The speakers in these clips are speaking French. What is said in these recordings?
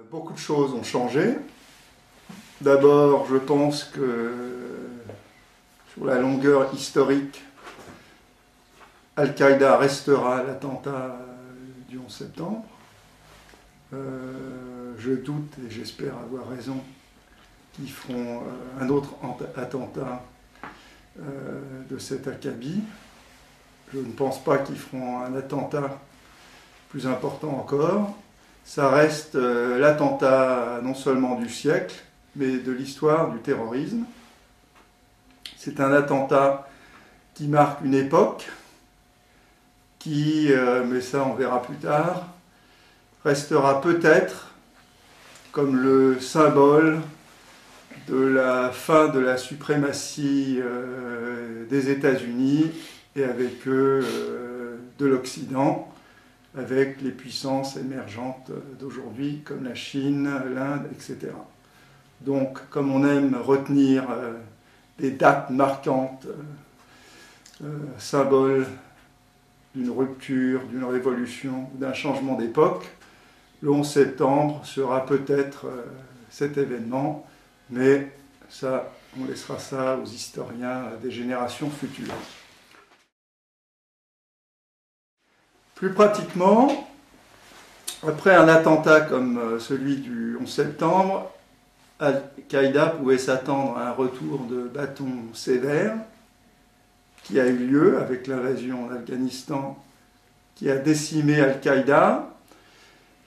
Beaucoup de choses ont changé. D'abord, je pense que sur la longueur historique, Al-Qaïda restera l'attentat du 11 septembre. Je doute, et j'espère avoir raison, qu'ils feront un autre attentat de cet acabit. Je ne pense pas qu'ils feront un attentat plus important encore. Ça reste l'attentat non seulement du siècle, mais de l'histoire du terrorisme. C'est un attentat qui marque une époque, qui, mais ça on verra plus tard, restera peut-être comme le symbole de la fin de la suprématie des États-Unis et avec eux de l'Occident, avec les puissances émergentes d'aujourd'hui comme la Chine, l'Inde, etc. Donc, comme on aime retenir des dates marquantes, symboles d'une rupture, d'une révolution, d'un changement d'époque, le 11 septembre sera peut-être cet événement, mais ça, on laissera ça aux historiens des générations futures. Plus pratiquement, après un attentat comme celui du 11 septembre, Al-Qaïda pouvait s'attendre à un retour de bâton sévère qui a eu lieu avec l'invasion en Afghanistan, qui a décimé Al-Qaïda,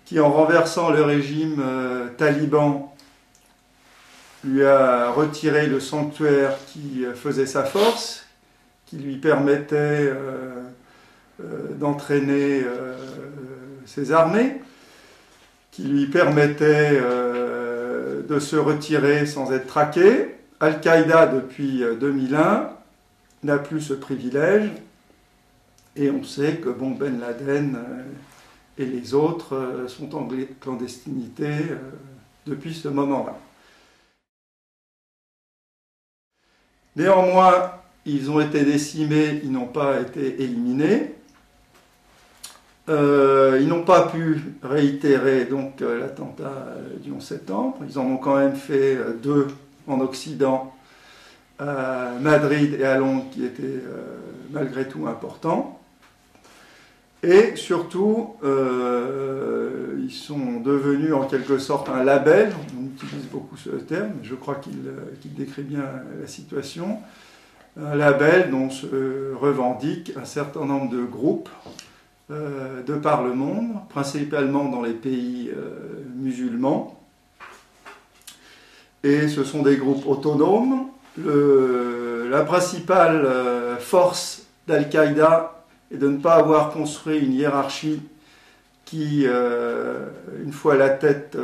qui en renversant le régime taliban lui a retiré le sanctuaire qui faisait sa force, qui lui permettait d'entraîner ses armées, qui lui permettait de se retirer sans être traqué. Al-Qaïda, depuis 2001, n'a plus ce privilège, et on sait que Ben Laden et les autres sont en clandestinité depuis ce moment-là. Néanmoins, ils ont été décimés, ils n'ont pas été éliminés. Ils n'ont pas pu réitérer donc l'attentat du 11 septembre. Ils en ont quand même fait deux en Occident, à Madrid et à Londres, qui étaient malgré tout importants. Et surtout, ils sont devenus en quelque sorte un label. On utilise beaucoup ce terme, mais je crois qu'il décrit bien la situation. Un label dont se revendiquent un certain nombre de groupes de par le monde, principalement dans les pays musulmans. Et ce sont des groupes autonomes. La principale force d'Al-Qaïda est de ne pas avoir construit une hiérarchie qui, une fois la tête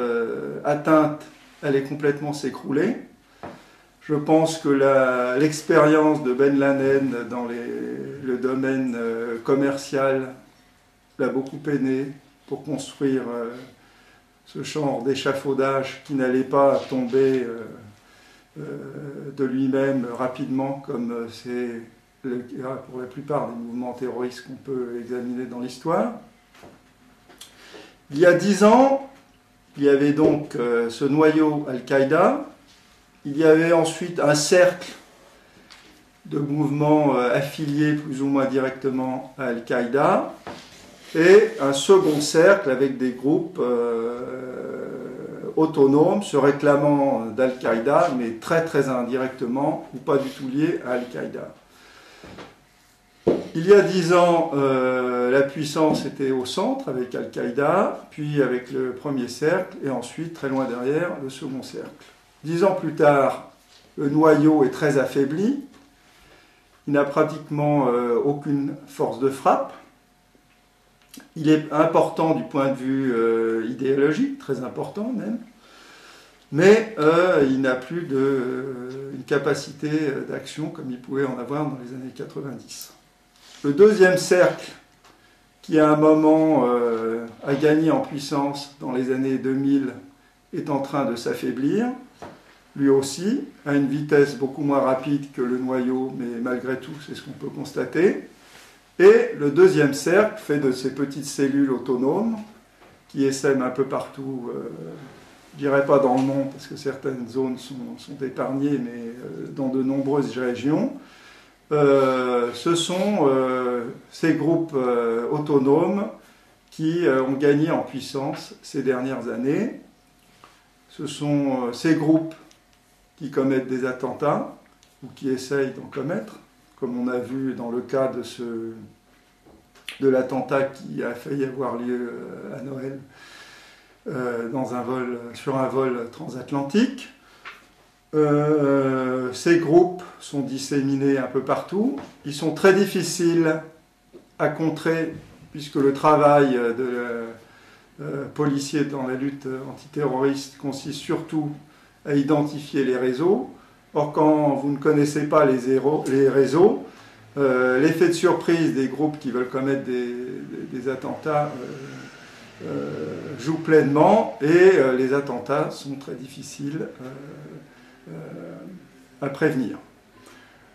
atteinte, allait complètement s'écrouler. Je pense que l'expérience de Ben Laden dans le domaine commercial l'a beaucoup peiné pour construire ce genre d'échafaudage qui n'allait pas tomber de lui-même rapidement, comme c'est le cas pour la plupart des mouvements terroristes qu'on peut examiner dans l'histoire. Il y a 10 ans, il y avait donc ce noyau Al-Qaïda. Il y avait ensuite un cercle de mouvements affiliés plus ou moins directement à Al-Qaïda, et un second cercle avec des groupes autonomes se réclamant d'Al-Qaïda, mais très très indirectement ou pas du tout liés à Al-Qaïda. Il y a 10 ans, la puissance était au centre avec Al-Qaïda, puis avec le premier cercle, et ensuite, très loin derrière, le second cercle. 10 ans plus tard, le noyau est très affaibli, il n'a pratiquement aucune force de frappe. Il est important du point de vue idéologique, très important même, mais il n'a plus une capacité d'action comme il pouvait en avoir dans les années 90. Le deuxième cercle, qui à un moment a gagné en puissance dans les années 2000, est en train de s'affaiblir, lui aussi, à une vitesse beaucoup moins rapide que le noyau, mais malgré tout, c'est ce qu'on peut constater. Et le deuxième cercle, fait de ces petites cellules autonomes, qui essaiment un peu partout, je dirais pas dans le monde, parce que certaines zones sont épargnées, mais dans de nombreuses régions. Ce sont ces groupes autonomes qui ont gagné en puissance ces dernières années. Ce sont ces groupes qui commettent des attentats, ou qui essayent d'en commettre, comme on a vu dans le cas de l'attentat qui a failli avoir lieu à Noël sur un vol transatlantique. Ces groupes sont disséminés un peu partout. Ils sont très difficiles à contrer, puisque le travail de policiers dans la lutte antiterroriste consiste surtout à identifier les réseaux. Or, quand vous ne connaissez pas les réseaux, l'effet de surprise des groupes qui veulent commettre des attentats joue pleinement, et les attentats sont très difficiles à prévenir.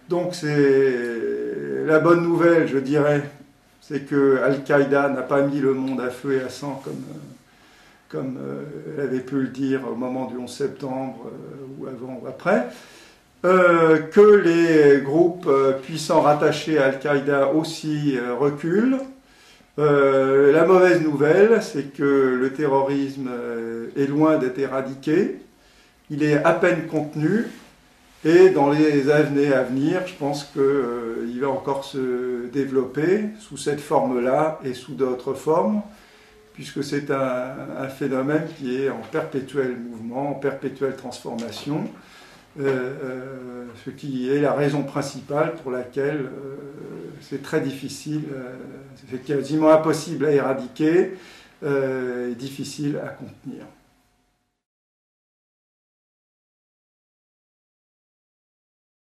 Donc c'est la bonne nouvelle, je dirais, c'est que Al-Qaïda n'a pas mis le monde à feu et à sang comme elle avait pu le dire au moment du 11 septembre ou avant ou après. Que les groupes puissants rattachés à Al-Qaïda aussi reculent. La mauvaise nouvelle, c'est que le terrorisme est loin d'être éradiqué. Il est à peine contenu, et dans les années à venir, je pense qu'il va encore se développer sous cette forme-là et sous d'autres formes, puisque c'est un phénomène qui est en perpétuel mouvement, en perpétuelle transformation. Ce qui est la raison principale pour laquelle c'est très difficile, c'est quasiment impossible à éradiquer et difficile à contenir.